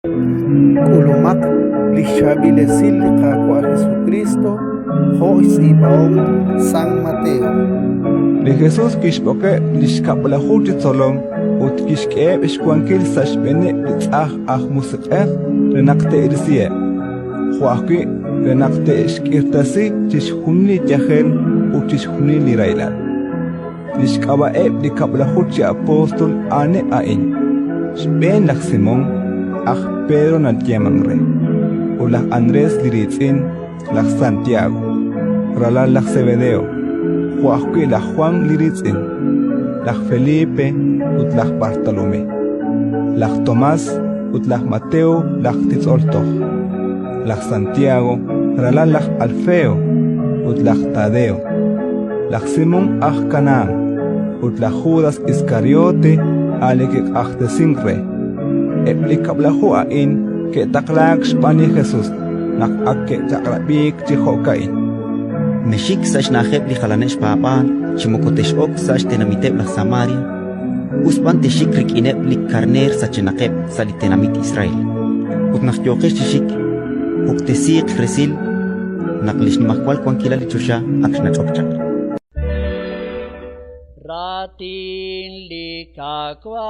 Ulumak lixabilesil liqaqua Jesucristo Jois ibaom San Mateo. De Jesús kishpoke lishkapalahuti tzolom ut kishkeb ishkuankil sashbene litzah musiqef renakte irsie. Huaki renakte ishkirtasi tishhuni jahen ut tishhuni lirailan. Lishkabaeb likapalahuti apostol ane ain. Shben lak Simón Pedro Natiamangre. Ulak Andrés liritzin lak Santiago. Ralal lak Zebedeo. Huaki lak Juan liritzin. Lak Felipe ut lak Bartolomé. Lak Tomás ut lak Mateo lak Titzoltoch. Lak Santiago ralal lak Alfeo ut lak Tadeo. Lak Simón Canaán ut lak Judas Iscariote alekek Singre. Eplikablahu ain ke taklak Spani Jesús nak akke takrabik chihokain. Meshik sash naheb li khalanesh paapal chimokotesh ok sash tenamiteb la Samaria. Uspan teshik rik ineb li karner sachenakeb salitenamit Israel. Ut nakyokesh teshik uktesik resil naklish makwal kwankila li chusha akshna chokcha. Ratin likakwa